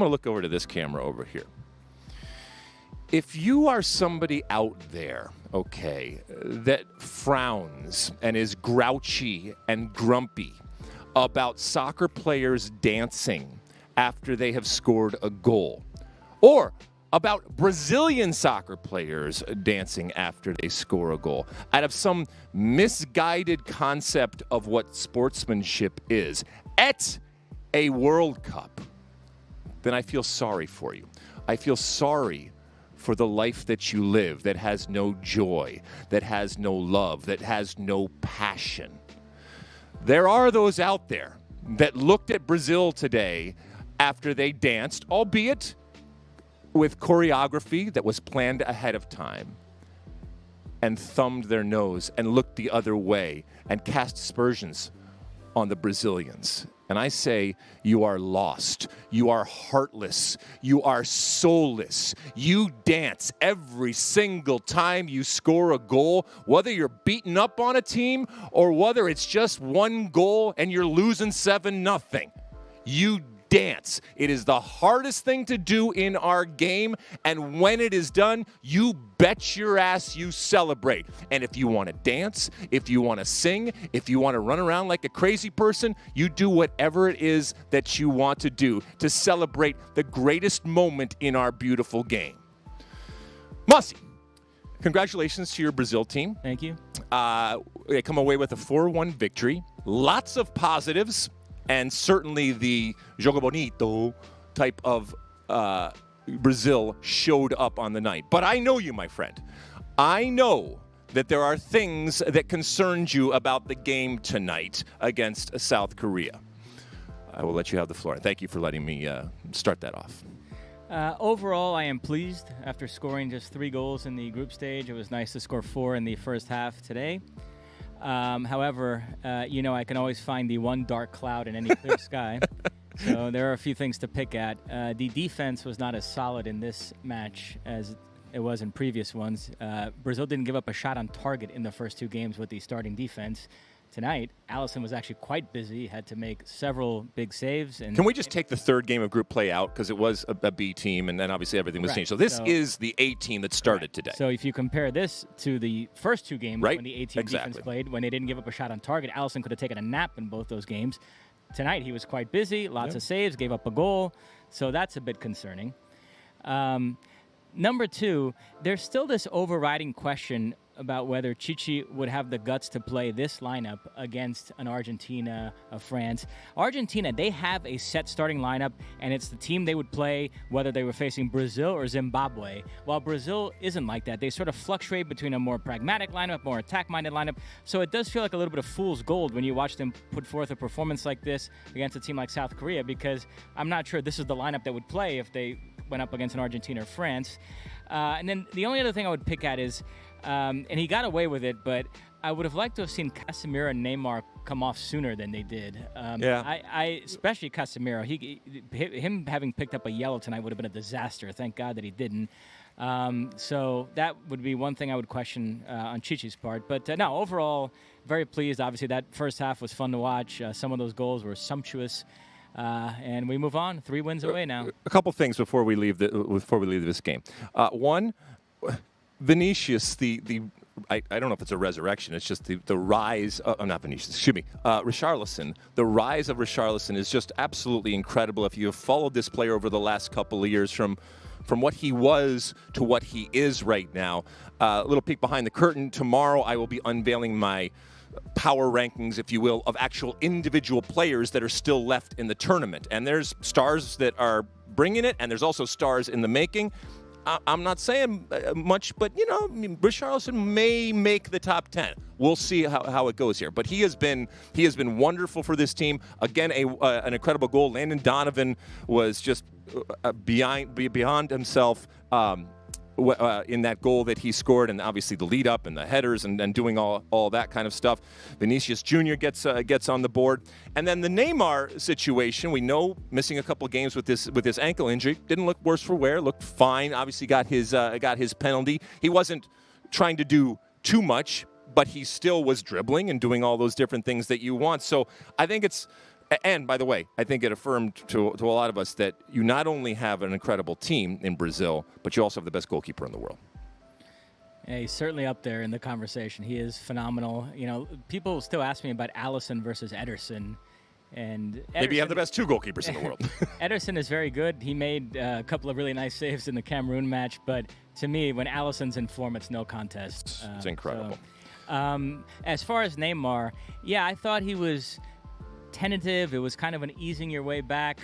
going to look over to this camera over here. If you are somebody out there, okay, that frowns and is grouchy and grumpy about soccer players dancing after they have scored a goal, or about Brazilian soccer players dancing after they score a goal, out of some misguided concept of what sportsmanship is at a World Cup, then I feel sorry for you. I feel sorry for the life that you live that has no joy, that has no love, that has no passion. There are those out there that looked at Brazil today after they danced, albeit with choreography that was planned ahead of time, and thumbed their nose and looked the other way and cast aspersions on the Brazilians. And I say, you are lost. You are heartless. You are soulless. You dance every single time you score a goal, whether you're beating up on a team or whether it's just one goal and you're losing 7-0. You dance. It is the hardest thing to do in our game, and when it is done, you bet your ass you celebrate. And if you want to dance, if you want to sing, if you want to run around like a crazy person, you do whatever it is that you want to do to celebrate the greatest moment in our beautiful game. Mossy, congratulations to your Brazil team. Thank you. They come away with a 4-1 victory. Lots of positives. And certainly the jogo bonito type of Brazil showed up on the night. But I know you, my friend. I know that there are things that concerned you about the game tonight against South Korea. I will let you have the floor. Thank you for letting me start that off. Overall, I am pleased. After scoring just 3 goals in the group stage, it was nice to score 4 in the first half today. However, I can always find the one dark cloud in any clear sky. So there are a few things to pick at. The defense was not as solid in this match as it was in previous ones. Brazil didn't give up a shot on target in the first 2 games with the starting defense. Tonight, Alisson was actually quite busy, had to make several big saves. And can we just take the third game of group play out, because it was a B team, and then obviously everything was changed. So this is the A team that started today. So if you compare this to the first 2 games when the A team defense played, when they didn't give up a shot on target, Alisson could have taken a nap in both those games. Tonight he was quite busy, lots of saves, gave up a goal. So that's a bit concerning. Number 2, there's still this overriding question about whether Chichi would have the guts to play this lineup against an Argentina, a France. Argentina, they have a set starting lineup, and it's the team they would play whether they were facing Brazil or Zimbabwe. While Brazil isn't like that. They sort of fluctuate between a more pragmatic lineup, more attack-minded lineup. So it does feel like a little bit of fool's gold when you watch them put forth a performance like this against a team like South Korea, because I'm not sure this is the lineup that would play if they went up against an Argentina or France. And then the only other thing I would pick at is, and he got away with it, but I would have liked to have seen Casemiro and Neymar come off sooner than they did. I especially Casemiro. Him having picked up a yellow tonight would have been a disaster. Thank God that he didn't. So that would be one thing I would question on Chichi's part. But no, overall, very pleased. Obviously, that first half was fun to watch. Some of those goals were sumptuous. And we move on. 3 wins away now. A couple things before we leave this game. One, Vinicius, I don't know if it's a resurrection. It's just the rise. Not Vinicius. Excuse me. Richarlison. The rise of Richarlison is just absolutely incredible. If you have followed this player over the last couple of years, from what he was to what he is right now. A little peek behind the curtain. Tomorrow, I will be unveiling my power rankings, if you will, of actual individual players that are still left in the tournament. And there's stars that are bringing it, and there's also stars in the making. I'm not saying much, but, Richarlison may make the top 10. We'll see how it goes here. But he has been wonderful for this team. Again, an incredible goal. Landon Donovan was just beyond himself in that goal that he scored, and obviously the lead up and the headers and doing all that kind of stuff. Vinicius Jr. gets on the board, and then the Neymar situation. We know missing a couple of games with this ankle injury, didn't look worse for wear, looked fine. Obviously got his penalty. He wasn't trying to do too much, but he still was dribbling and doing all those different things that you want. So I think it's And by the way, I think it affirmed to a lot of us that you not only have an incredible team in Brazil, but you also have the best goalkeeper in the world. Yeah, he's certainly up there in the conversation. He is phenomenal. You know, people still ask me about Alisson versus Ederson. And Ederson, maybe you have the best two goalkeepers in the world. Ederson is very good. He made a couple of really nice saves in the Cameroon match. But to me, when Alisson's in form, it's no contest. It's incredible. As far as Neymar, yeah, I thought he was tentative. It was kind of an easing your way back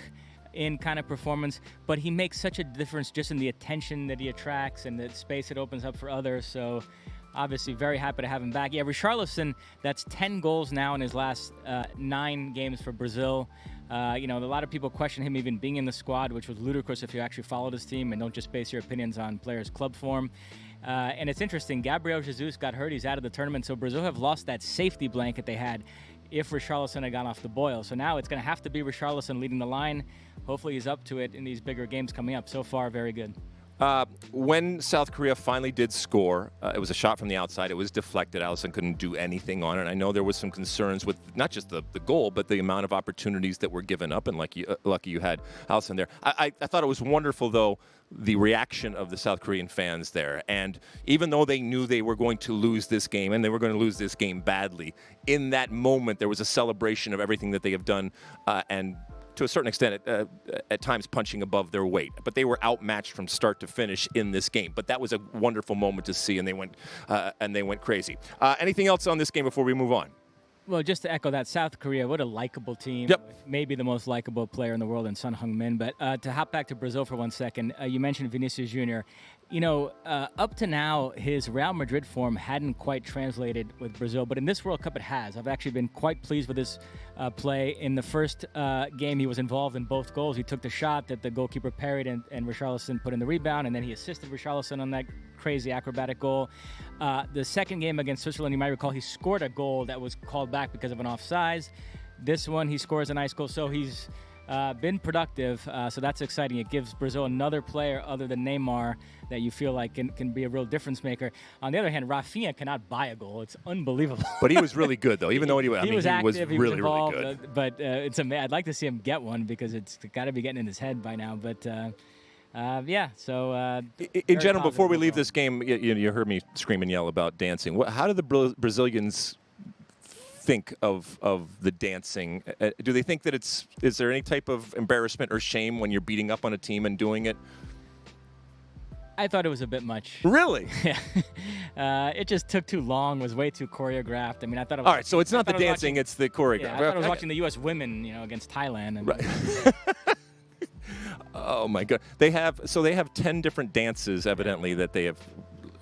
in kind of performance, but he makes such a difference just in the attention that he attracts and the space it opens up for others. So obviously very happy to have him back. Yeah, Richarlison, that's 10 goals now in his last 9 games for Brazil. You know, a lot of people question him even being in the squad, which was ludicrous if you actually followed his team and don't just base your opinions on players' club form. And it's interesting, Gabriel Jesus got hurt. He's out of the tournament, so Brazil have lost that safety blanket they had if Richarlison had gone off the boil. So now it's going to have to be Richarlison leading the line. Hopefully he's up to it in these bigger games coming up. So far, very good. When South Korea finally did score, it was a shot from the outside. It was deflected. Alisson couldn't do anything on it. I know there was some concerns with not just the goal, but the amount of opportunities that were given up, and lucky you had Alisson there. I thought it was wonderful, though, the reaction of the South Korean fans there. And even though they knew they were going to lose this game, and they were going to lose this game badly, in that moment there was a celebration of everything that they have done, and to a certain extent, at times punching above their weight. But they were outmatched from start to finish in this game. But that was a wonderful moment to see, and they went crazy. Anything else on this game before we move on? Well, just to echo that, South Korea, what a likable team. Yep. Maybe the most likable player in the world in Son Heung-min. But to hop back to Brazil for 1 second, you mentioned Vinicius Jr. You know, up to now, his Real Madrid form hadn't quite translated with Brazil, but in this World Cup it has. I've actually been quite pleased with his play. In the first game, he was involved in both goals. He took the shot that the goalkeeper parried, and Richarlison put in the rebound, and then he assisted Richarlison on that crazy acrobatic goal. The second game against Switzerland, you might recall, he scored a goal that was called back because of an offsides. This one, he scores a nice goal, so he's been productive, so that's exciting. It gives Brazil another player other than Neymar that you feel like can be a real difference maker. On the other hand, Rafinha cannot buy a goal. It's unbelievable. But he was really good, though. Even though he was active, he was really involved, really good. But I'd like to see him get one because it's got to be getting in his head by now. But yeah, so in general, before we leave this game, you heard me scream and yell about dancing. How do the Brazilians think of the dancing? Do they think that is there any type of embarrassment or shame when you're beating up on a team and doing it? I thought it was a bit much. Really? Yeah. It just took too long, was way too choreographed. I mean, I thought it was, all right, so it's not the dancing, it's the choreography. Yeah, I thought I was watching the U.S. women, against Thailand. And right. Oh, my God. They have 10 different dances, evidently, that they have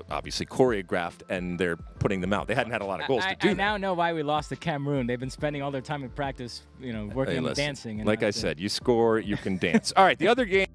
obviously choreographed, and they're putting them out. They hadn't had a lot of goals to do that. I now know why we lost to Cameroon. They've been spending all their time in practice, working on the dancing. Like I said, you score, you can dance. All right, the other game.